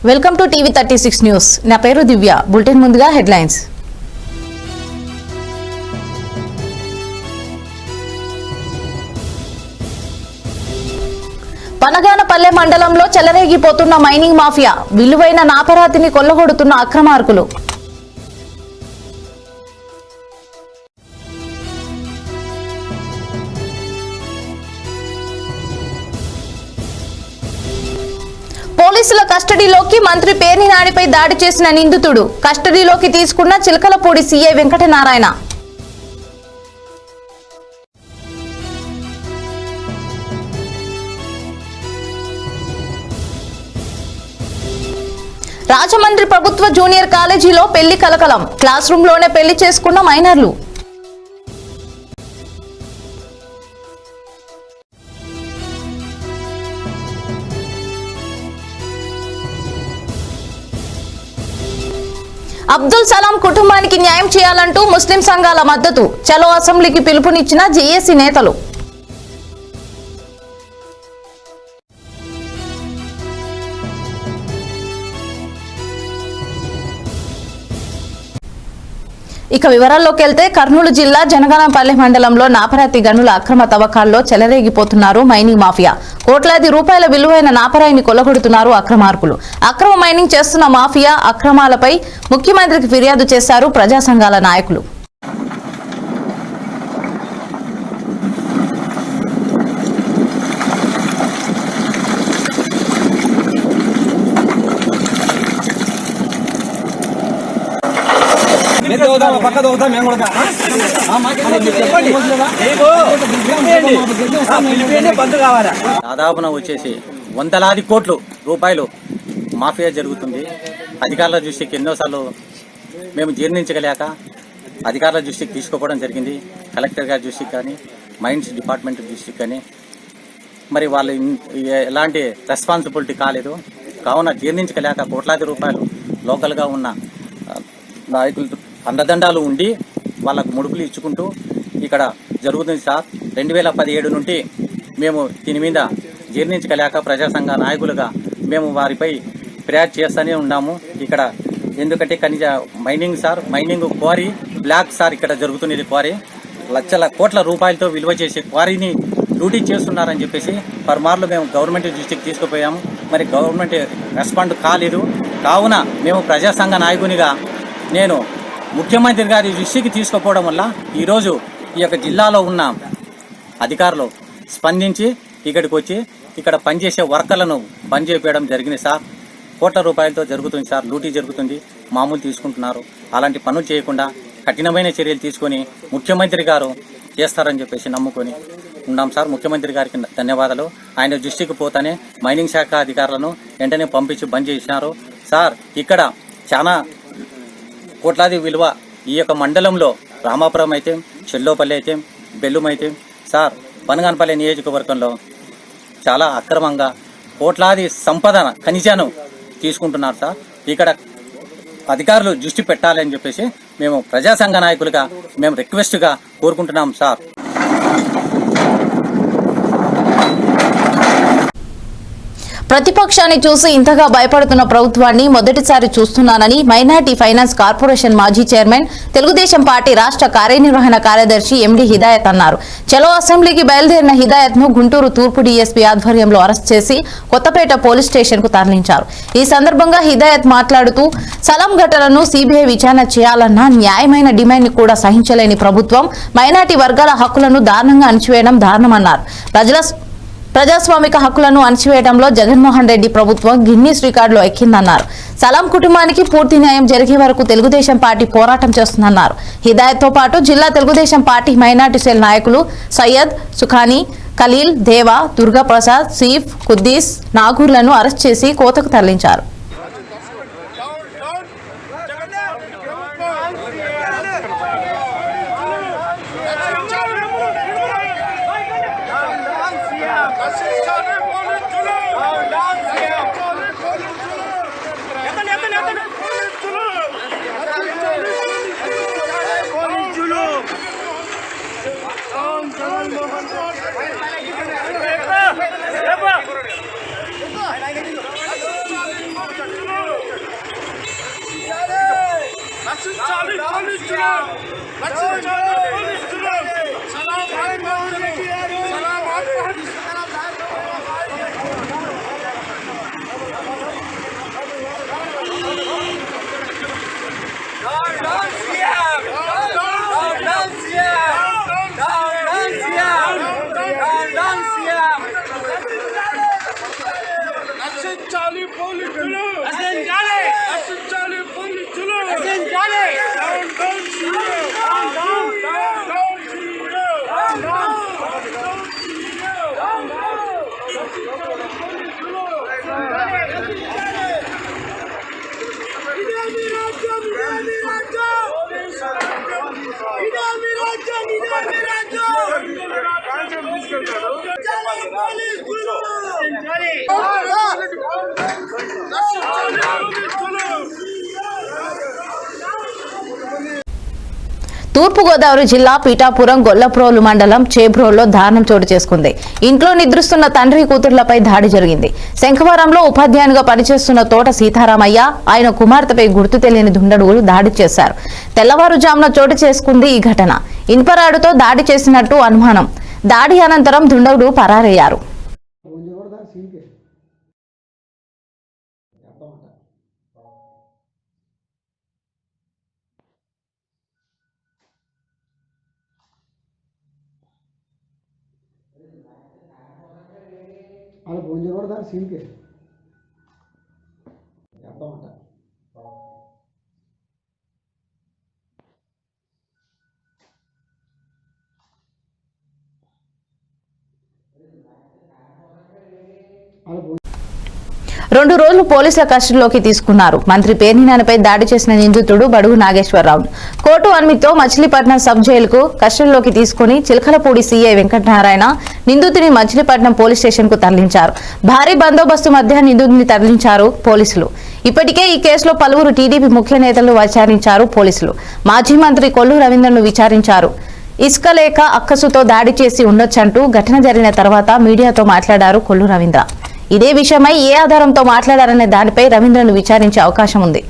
Welcome to TV 36 news. నా పేరు దివ్య. Bulletin ముందుగా హెడ్లైన్స్. పనగానపల్లె మండలంలో చెలరేగిపోతున్న మైనింగ్ మాఫియా, విలువైన నాపరాతిని కొల్లగొడుతున్న అక్రమార్కులు. పోలీసుల కస్టడీలోకి మంత్రి పేర్ని నానిపై దాడి చేసిన నిందితుడు కస్టడీలోకి తీసుకున్న చిలకలపూడి సీఐ వెంకటనారాయణ. రాజమండ్రి ప్రభుత్వ జూనియర్ కాలేజీలో పెళ్లి కలకలం, క్లాస్ రూమ్ లోనే పెళ్లి చేసుకున్న మైనర్లు. అబ్దుల్ సలాం కుటుంబానికి న్యాయం చేయాలంటూ ముస్లిం సంఘాల మద్దతు, చలో అసెంబ్లీకి పిలుపునిచ్చిన జేఏసీ నేతలు. ఇక వివరాల్లోకి వెళ్తే కర్నూలు జిల్లా జనగానపల్లె మండలంలో నాపరాతి గనుల అక్రమ తవ్వకాల్లో చెలరేగిపోతున్నారు మైనింగ్ మాఫియా. కోట్లాది రూపాయల విలువైన నాపరాయిని కొల్లగొడుతున్నారు అక్రమార్కులు. అక్రమ మైనింగ్ చేస్తున్న మాఫియా అక్రమాలపై ముఖ్యమంత్రికి ఫిర్యాదు చేశారు ప్రజా సంఘాల నాయకులు. దాదాపున వచ్చేసి వందలాది కోట్ల రూపాయలు మాఫియా జరుగుతుంది. అధికారుల దృష్టికి ఎన్నోసార్లు మేము జీర్ణించగలేక అధికారుల దృష్టికి తీసుకోవడం జరిగింది. కలెక్టర్ గారి దృష్టికి కానీ, మైన్స్ డిపార్ట్మెంట్ దృష్టికి కానీ, మరి వాళ్ళు ఎలాంటి రెస్పాన్సిబిలిటీ కాలేదు. కావున జీర్ణించగలేక కోట్లాది రూపాయలు లోకల్గా ఉన్న నాయకులతో అండదండాలు ఉండి వాళ్ళకు ముడుపులు ఇచ్చుకుంటూ ఇక్కడ జరుగుతుంది సార్. 2017 నుండి మేము దీని మీద జీర్ణించగలేక ప్రజా సంఘ నాయకులుగా మేము వారిపై ఫిర్యాదు చేస్తూనే ఉన్నాము. ఇక్కడ ఎందుకంటే ఖనిజ mining sir, mining quarry block sir ఇక్కడ జరుగుతున్నది. క్వారీ లక్షల కోట్ల రూపాయలతో విలువ చేసే క్వారీని డ్యూటీ చేస్తున్నారని చెప్పేసి పలుమార్లు మేము గవర్నమెంట్ దృష్టికి తీసుకుపోయాము. మరి గవర్నమెంట్ రెస్పాండ్ కాలేదు. కావున మేము ప్రజా సంఘ నాయకునిగా నేను ముఖ్యమంత్రి గారి దృష్టికి తీసుకుపోవడం వల్ల ఈరోజు ఈ యొక్క జిల్లాలో ఉన్న అధికారులు స్పందించి ఇక్కడికి వచ్చి ఇక్కడ పనిచేసే వర్కర్లను బంద్ చేయించడం జరిగింది సార్. కోట్ల రూపాయలతో జరుగుతుంది సార్, లూటీ జరుగుతుంది, మామూలు తీసుకుంటున్నారు. అలాంటి పనులు చేయకుండా కఠినమైన చర్యలు తీసుకొని ముఖ్యమంత్రి గారు చేస్తారని చెప్పేసి నమ్ముకొని ఉన్నాం సార్. ముఖ్యమంత్రి గారికి ధన్యవాదాలు. ఆయన దృష్టికి పోతానే మైనింగ్ శాఖ అధికారులను వెంటనే పంపించి బంద్ చేసినారు సార్. ఇక్కడ చాలా కోట్లాది విలువ ఈ యొక్క మండలంలో రామాపురం అయితే, చెల్లోపల్లి అయితే, బెల్లుం అయితే సార్, పనగానపల్లి నియోజకవర్గంలో చాలా అక్రమంగా కోట్లాది సంపద ఖనిజాను తీసుకుంటున్నారు సార్. ఇక్కడ అధికారులు దృష్టి పెట్టాలని చెప్పేసి మేము ప్రజా సంఘ నాయకులుగా మేము రిక్వెస్ట్గా కోరుకుంటున్నాం సార్. ప్రతిపక్షాన్ని చూసి ఇంతగా భయపడుతున్న ప్రభుత్వాన్ని మొదటిసారి చూస్తున్నానని మైనార్టీ ఫైనాన్స్ కార్పొరేషన్ మాజీ చైర్మన్, తెలుగుదేశం పార్టీ రాష్ట్ర కార్యనిర్వహణ కార్యదర్శి ఎండి హిదాయత్ అన్నారు. చలో అసెంబ్లీకి బయలుదేరిన హిదాయత్ ను గుంటూరు తూర్పు డీఎస్పీ ఆధ్వర్యంలో అరెస్ట్ చేసి కొత్తపేట పోలీస్ స్టేషన్ కు తరలించారు. ఈ సందర్భంగా హిదాయత్ మాట్లాడుతూ సలాం ఘటనను సీబీఐ విచారణ చేయాలన్న న్యాయమైన డిమాండ్ ని కూడా సహించలేని ప్రభుత్వం మైనార్టీ వర్గాల హక్కులను దారుణంగా అణచివేయడం దారుణమన్నారు. ప్రజాస్వామిక హక్కులను అణచివేయడంలో జగన్మోహన్ రెడ్డి ప్రభుత్వం గిన్నీస్ రికార్డులో ఎక్కిందన్నారు. సలాం కుటుంబానికి పూర్తి న్యాయం జరిగే వరకు తెలుగుదేశం పార్టీ పోరాటం చేస్తుందన్నారు. హిదాయత్ తో పాటు జిల్లా తెలుగుదేశం పార్టీ మైనార్టీ సెల్ నాయకులు సయ్యద్, సుఖానీ, ఖలీల్, దేవా, దుర్గాప్రసాద్, సీఫ్, కుద్దీస్, నాగూర్లను అరెస్ట్ చేసి కోతకు తరలించారు. Hey, తూర్పుగోదావరి జిల్లా పీఠాపురం గొల్లప్రోలు మండలం చేబ్రోల్లో దారుణం చోటు చేసుకుంది. ఇంట్లో నిద్రిస్తున్న తండ్రి కూతుర్లపై దాడి జరిగింది. శంఖవరంలో ఉపాధ్యాయునిగా పనిచేస్తున్న తోట సీతారామయ్య ఆయన కుమార్తెపై గుర్తు తెలియని దుండగులు దాడి చేశారు. తెల్లవారుజామున చోటు చేసుకుంది ఈ ఘటన. ఇనుపరాడుతో దాడి చేసినట్టు అనుమానం. దాడి అనంతరం దుండగులు పరారయ్యారు. అలా ఫోన్ చేయకూడదా సీన్కి అలా 2 రోజులు పోలీసుల కస్టడీలోకి తీసుకున్నారు. మంత్రి పేర్నినానిపై దాడి చేసిన నిందితుడు బడుగు నాగేశ్వరరావు కోర్టు అనుమతితో మచిలీపట్నం సబ్ జైలుకు కస్టడీలోకి తీసుకుని చిలకలపూడి సీఐ వెంకటనారాయణ నిందితుడిని మచిలీపట్నం పోలీస్ స్టేషన్ కు తరలించారు. భారీ బందోబస్తు మధ్య నిందితుడిని తరలించారు పోలీసులు. ఇప్పటికే ఈ కేసులో పలువురు టీడీపీ ముఖ్య నేతలు విచారించారు పోలీసులు. మాజీ మంత్రి కొల్లు రవీంద్రను విచారించారు. ఇసుక లేక అక్కసుతో దాడి చేసి ఉండొచ్చంటూ ఘటన జరిగిన తర్వాత మీడియాతో మాట్లాడారు కొల్లు రవీంద్ర. ఇదే విషయమై ఏ ఆధారంతో మాట్లాడారనే దానిపై రవీంద్రను విచారించే అవకాశం ఉంది.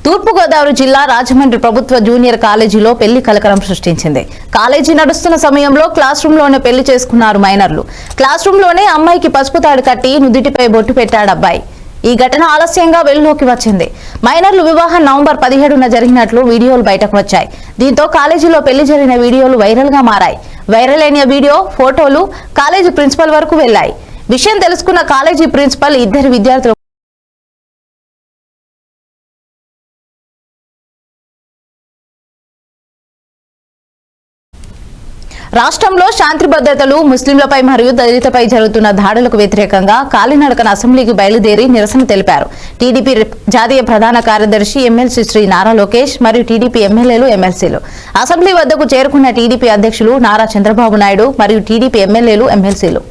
తూర్పుగోదావరి జిల్లా రాజమండ్రి ప్రభుత్వ జూనియర్ కాలేజీలో పెళ్లి కలకలం సృష్టించింది. కాలేజీ నడుస్తున్న సమయంలో క్లాస్ రూమ్ లోనే పెళ్లి చేసుకున్నారు మైనర్లు. క్లాస్ రూమ్ లోనే అమ్మాయికి పసుపు తాడు కట్టి నుదిటిపై బొట్టు పెట్టాడు అబ్బాయి. ఈ ఘటన ఆలస్యంగా వెలుగులోకి వచ్చింది. మైనర్లు వివాహం నవంబర్ 17న జరిగినట్లు వీడియోలు బయటకు వచ్చాయి. దీంతో కాలేజీలో పెళ్లి జరిగిన వీడియోలు వైరల్ గా మారాయి. వైరల్ అయిన వీడియో ఫోటోలు కాలేజీ ప్రిన్సిపల్ వరకు వెళ్లాయి. విషయం తెలుసుకున్న కాలేజీ ప్రిన్సిపల్ ఇద్దరు విద్యార్థులు రాష్ట్రంలో శాంతి భద్రతలు ముస్లింలపై మరియు దళితులపై జరుగుతున్న దాడులకు వ్యతిరేకంగా కాలినడకన అసెంబ్లీకి బయలుదేరి నిరసన తెలిపారు. టీడీపీ జాతీయ ప్రధాన కార్యదర్శి ఎమ్మెల్సీ శ్రీ నారా లోకేష్ మరియు టీడీపీ ఎమ్మెల్యేలు ఎమ్మెల్సీలు అసెంబ్లీ వద్దకు చేరుకున్న టీడీపీ అధ్యక్షులు నారా చంద్రబాబు నాయుడు మరియు టీడీపీ ఎమ్మెల్యేలు ఎమ్మెల్సీలు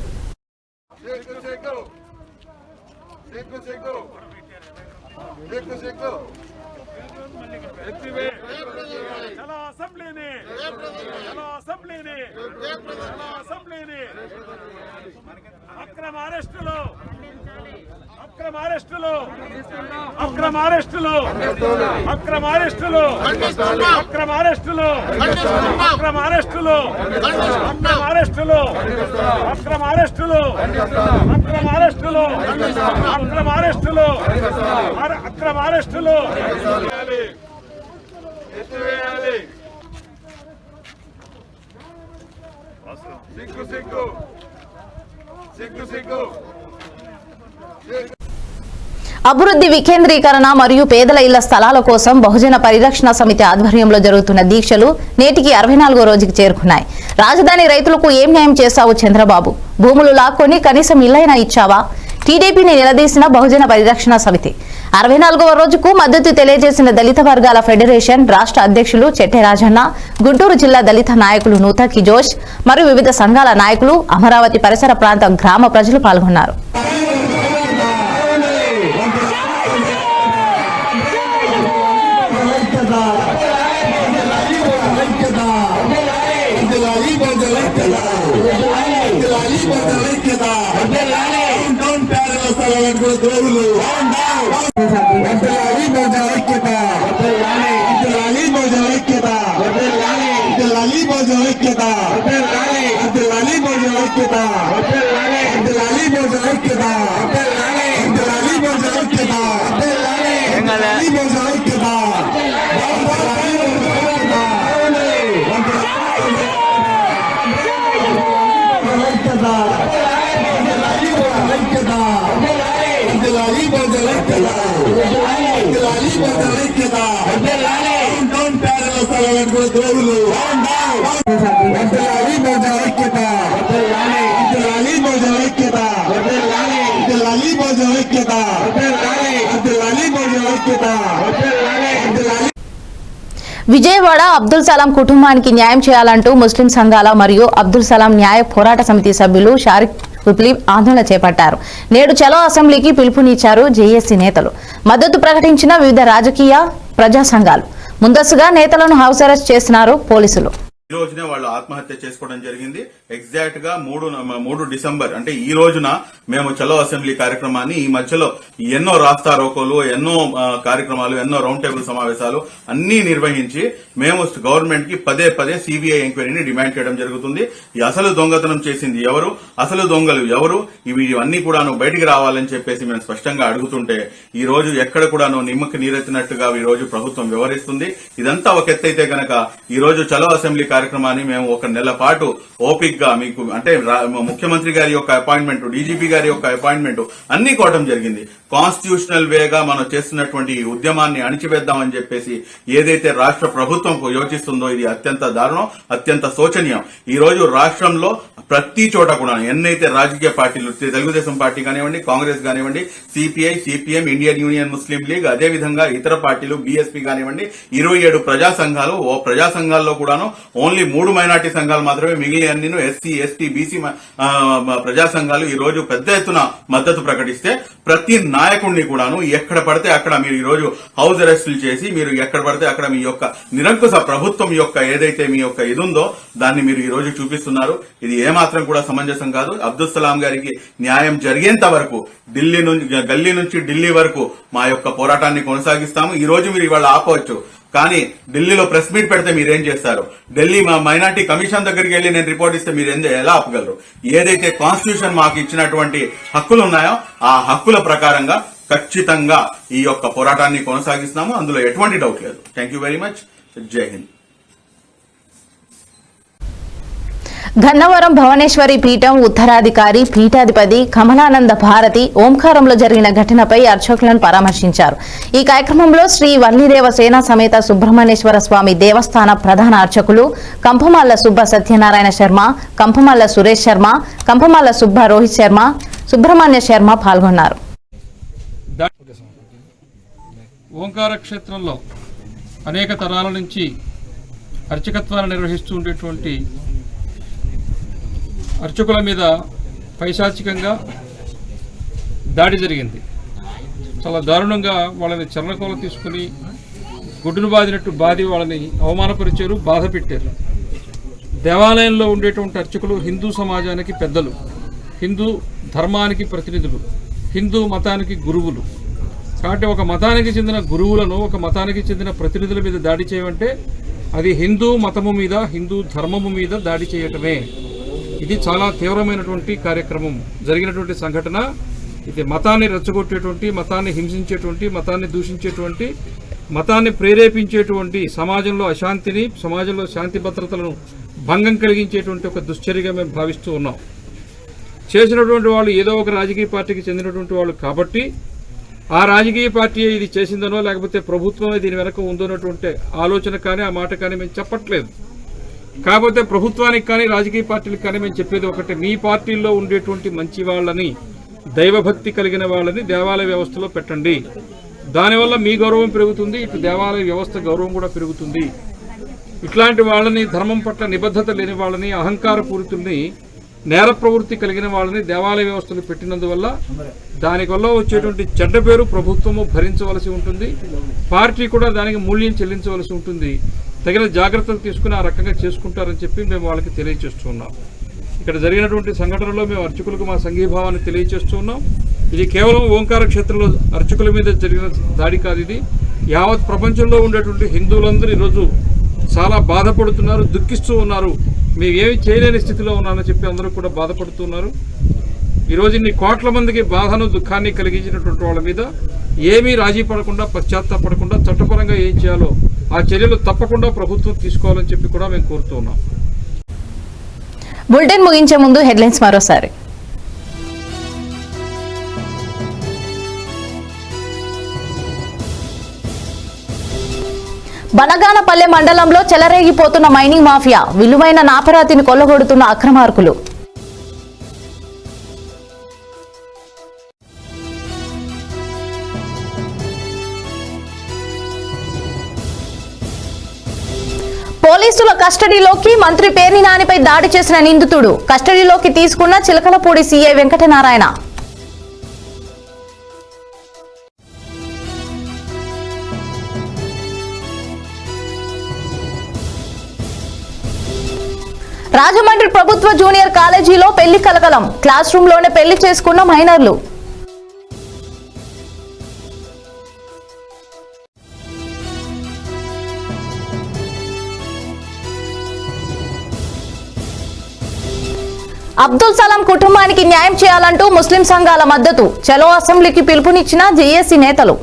అభివృద్ధి వికేంద్రీకరణ మరియు పేదల ఇళ్ల స్థలాల కోసం బహుజన పరిరక్షణ సమితి ఆధ్వర్యంలో జరుగుతున్న దీక్షలు నేటికి 64వ రోజుకి చేరుకున్నాయి. రాజధాని రైతులకు ఏం న్యాయం చేశావు చంద్రబాబు? భూములు లాక్కొని కనీసం ఇళ్లైనా ఇచ్చావా? టీడీపీని నిలదీసిన బహుజన పరిరక్షణ సమితి 64వ రోజుకు మద్దతు తెలియజేసిన దళిత వర్గాల ఫెడరేషన్ రాష్ట్ర అధ్యక్షులు చెట్టె రాజన్న, గుంటూరు జిల్లా దళిత నాయకులు నూతకి జోష్ మరియు వివిధ సంఘాల నాయకులు, అమరావతి పరిసర ప్రాంత గ్రామ ప్రజలు పాల్గొన్నారు. విజయవాడ అబ్దుల్ సలాం కుటుంబానికి న్యాయం చేయాలంటూ ముస్లిం సంఘాల మరియు అబ్దుల్ సలాం న్యాయ పోరాట సమితి సభ్యులు షారిక్ విప్లవ్ ఆందోళన చేపట్టారు. నేడు చలో అసెంబ్లీకి పిలుపునిచ్చారు జేఏసీ నేతలు. మద్దతు ప్రకటించిన వివిధ రాజకీయ ప్రజా సంఘాలు. ముందస్తుగా నేతలను హౌస్ అరెస్ట్ చేస్తున్నారు పోలీసులు. ఈ రోజునే వాళ్ళు ఆత్మహత్య చేసుకోవడం జరిగింది. ఎగ్జాక్ట్ గా 3 డిసెంబర్ అంటే ఈ రోజున మేము చలో అసెంబ్లీ కార్యక్రమాన్ని ఈ మధ్యలో ఎన్నో రాస్తా రోకోలు, ఎన్నో కార్యక్రమాలు, ఎన్నో రౌండ్ టేబుల్ సమావేశాలు అన్ని నిర్వహించి మేము గవర్నమెంట్ కి పదే సిబిఐ ఎంక్వైరీని డిమాండ్ చేయడం జరుగుతుంది. ఈ అసలు దొంగతనం చేసింది ఎవరు, అసలు దొంగలు ఎవరు, ఇవన్నీ కూడాను బయటికి రావాలని చెప్పేసి మేము స్పష్టంగా అడుగుతుంటే ఈ రోజు ఎక్కడ కూడాను నిమ్మకి నీరెత్తినట్టుగా ఈ రోజు ప్రభుత్వం వ్యవహరిస్తుంది. ఇదంతా ఒక ఎత్తైతే గనక ఈ రోజు చలో అసెంబ్లీ కార్యక్రమాన్ని మేము 1 నెల పాటు ఓపిక్ గా మీకు అంటే ముఖ్యమంత్రి గారి యొక్క అపాయింట్మెంట్, డీజీపీ గారి యొక్క అపాయింట్మెంట్ అన్ని కోవడం జరిగింది. కాన్స్టిట్యూషనల్ వేగా మనం చేస్తున్నటువంటి ఈ ఉద్యమాన్ని అణిచివేద్దామని చెప్పేసి ఏదైతే రాష్ట్ర ప్రభుత్వం యోచిస్తుందో ఇది అత్యంత దారుణం, అత్యంత శోచనీయం. ఈ రోజు రాష్ట్రంలో ప్రతి చోట కూడా ఎన్నైతే రాజకీయ పార్టీలు, తెలుగుదేశం పార్టీ కానివ్వండి, కాంగ్రెస్ కానివ్వండి, సిపిఐ, సిపిఎం, ఇండియన్ యూనియన్ ముస్లిం లీగ్, అదేవిధంగా ఇతర పార్టీలు, బీఎస్పీ కానివ్వండి, 27 ప్రజా సంఘాలు, ప్రజా సంఘాల్లో కూడాను ఓన్లీ 3 మైనార్టీ సంఘాలు మాత్రమే మిగిలిన అన్ని ఎస్సీ, ఎస్టీ, బీసీ ప్రజా సంఘాలు ఈ రోజు పెద్ద ఎత్తున మద్దతు ప్రకటిస్తే ప్రతి నాయకుడిని కూడాను ఎక్కడ పడితే అక్కడ మీరు ఈ రోజు హౌస్ అరెస్టులు చేసి మీరు ఎక్కడ పడితే అక్కడ మీ యొక్క నిరంకుశ ప్రభుత్వం యొక్క ఏదైతే మీ యొక్క ఇదుందో దాన్ని మీరు ఈ రోజు చూపిస్తున్నారు. ఇది ఏమాత్రం కూడా సమంజసం కాదు. అబ్దుల్ సలాం గారికి న్యాయం జరిగేంత వరకు గల్లీ నుంచి ఢిల్లీ వరకు మా యొక్క పోరాటాన్ని కొనసాగిస్తాము. ఈ రోజు మీరు ఇవాళ ఆపవచ్చు, కానీ ఢిల్లీలో ప్రెస్ మీట్ పెడితే మీరేం చేస్తారు? ఢిల్లీ మైనార్టీ కమిషన్ దగ్గరికి వెళ్లి నేను రిపోర్ట్ ఇస్తే మీరు ఎలా ఆపగలరు? ఏదైతే కాన్స్టిట్యూషన్ మాకు ఇచ్చినటువంటి హక్కులు ఉన్నాయో ఆ హక్కుల ప్రకారంగా ఖచ్చితంగా ఈ యొక్క పోరాటాన్ని కొనసాగిస్తున్నాము. అందులో ఎటువంటి డౌట్ లేదు. Thank you very much. జై హింద్. గన్నవరం భువనేశ్వరి పీఠం ఉత్తరాధికారి పీఠాధిపతి కమలానంద భారతి ఓంకారంలో జరిగిన ఘటనపై అర్చకులను పరామర్శించారు. ఈ కార్యక్రమంలో శ్రీ వల్లిదేవ సేన సమేత సుబ్రహ్మణ్యేశ్వర స్వామి దేవస్థాన ప్రధాన అర్చకులు కంపమల్ల సుబ్బ సత్యనారాయణ శర్మ, కంపమల్ల సురేష్ శర్మ, కంపమల్ల సుబ్బ రోహిత్ శర్మ, సుబ్రహ్మణ్య శర్మ పాల్గొన్నారు. ఓంకార క్షేత్రంలో అనేక తరాల నుంచి అర్చకత్వాన్ని నిర్వహిస్తూ ఉండేటువంటి అర్చకుల మీద పైశాచికంగా దాడి జరిగింది. చాలా దారుణంగా వాళ్ళని చర్ణకోలు తీసుకుని గుడ్డును బాదినట్టు బాది వాళ్ళని అవమానపరిచారు, బాధ పెట్టారు. దేవాలయంలో ఉండేటువంటి అర్చకులు హిందూ సమాజానికి పెద్దలు, హిందూ ధర్మానికి ప్రతినిధులు, హిందూ మతానికి గురువులు. కాబట్టి ఒక మతానికి చెందిన గురువులను, ఒక మతానికి చెందిన ప్రతినిధుల మీద దాడి చేయమంటే అది హిందూ మతము మీద, హిందూ ధర్మము మీద దాడి చేయటమే. ఇది చాలా తీవ్రమైనటువంటి కార్యక్రమం. జరిగినటువంటి సంఘటన ఇది మతాన్ని రెచ్చగొట్టేటువంటి, మతాన్ని హింసించేటువంటి, మతాన్ని దూషించేటువంటి, మతాన్ని ప్రేరేపించేటువంటి, సమాజంలో అశాంతిని, సమాజంలో శాంతి భద్రతలను భంగం కలిగించేటువంటి ఒక దుశ్చర్యగా మేము భావిస్తూ ఉన్నాం. చేసినటువంటి వాళ్ళు ఏదో ఒక రాజకీయ పార్టీకి చెందినటువంటి వాళ్ళు కాబట్టి ఆ రాజకీయ పార్టీ ఇది చేసిందనో లేకపోతే ప్రభుత్వమే దీని వెనక ఉందన్నటువంటి ఆలోచన కానీ ఆ మాట కానీ మేము చెప్పట్లేదు. కాకపోతే ప్రభుత్వానికి కానీ రాజకీయ పార్టీలకు కానీ మేము చెప్పేది ఒకటే, మీ పార్టీల్లో ఉండేటువంటి మంచి వాళ్ళని, దైవభక్తి కలిగిన వాళ్ళని దేవాలయ వ్యవస్థలో పెట్టండి. దానివల్ల మీ గౌరవం పెరుగుతుంది, ఇటు దేవాలయ వ్యవస్థ గౌరవం కూడా పెరుగుతుంది. ఇట్లాంటి వాళ్ళని, ధర్మం పట్ల నిబద్ధత లేని వాళ్ళని, అహంకార పూరితుల్ని, నేర ప్రవృత్తి కలిగిన వాళ్ళని దేవాలయ వ్యవస్థలు పెట్టినందువల్ల దానివల్ల వచ్చేటువంటి చెడ్డ పేరు ప్రభుత్వము భరించవలసి ఉంటుంది, పార్టీ కూడా దానికి మూల్యం చెల్లించవలసి ఉంటుంది. తగిన జాగ్రత్తలు తీసుకుని ఆ రకంగా చేసుకుంటారని చెప్పి మేము వాళ్ళకి తెలియజేస్తూ ఉన్నాం. ఇక్కడ జరిగినటువంటి సంఘటనలో మేము అర్చకులకు మా సంఘీభావాన్ని తెలియజేస్తూ ఉన్నాం. ఇది కేవలం ఓంకార క్షేత్రంలో అర్చకుల మీద జరిగిన దాడి కాదు, ఇది యావత్ ప్రపంచంలో ఉండేటువంటి హిందువులందరూ ఈరోజు చాలా బాధపడుతున్నారు, దుఃఖిస్తూ ఉన్నారు. మేము ఏమి చేయలేని స్థితిలో ఉన్నారని చెప్పి అందరూ కూడా బాధపడుతున్నారు. ఈరోజు ఇన్ని కోట్ల మందికి బాధను దుఃఖాన్ని కలిగించినటువంటి వాళ్ళ మీద ఏమీ రాజీ పడకుండా, పశ్చాత్తాపడకుండా చట్టపరంగా ఏం చేయాలో ఆ చర్యలు తప్పకుండా ప్రభుత్వం తీసుకోవాలని చెప్పి కూడా మేము కోరుతూ ఉన్నాం. బులెటిన్ ముగించే ముందు హెడ్లైన్స్ మరోసారి. బనగానపల్లె మండలంలో చెలరేగిపోతున్న మైనింగ్ మాఫియా, విలువైన నాపరాతిని కొల్లగొడుతున్న అక్రమార్కులు. పోలీసుల కస్టడీలోకి మంత్రి పేర్ని నానిపై దాడి చేసిన నిందితుడు, కస్టడీలోకి తీసుకున్న చిలకలపూడి సీఐ వెంకటనారాయణ. రాజమండ్రి ప్రభుత్వ జూనియర్ కాలేజీలో పెళ్లి కలకలం, క్లాస్ రూమ్ లోనే పెళ్లి చేసుకున్న మైనర్లు. అబ్దుల్ సలాం కుటుంబానికి న్యాయం చేయాలంటూ ముస్లిం సంఘాల మద్దతు, చలో అసెంబ్లీకి పిలుపునిచ్చిన జేఏసీ నేతలు.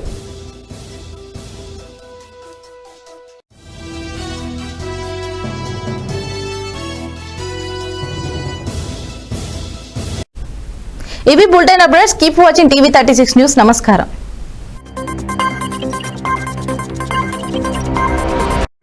ఇవి bulletin updates. Keep watching TV 36 news. నమస్కారం.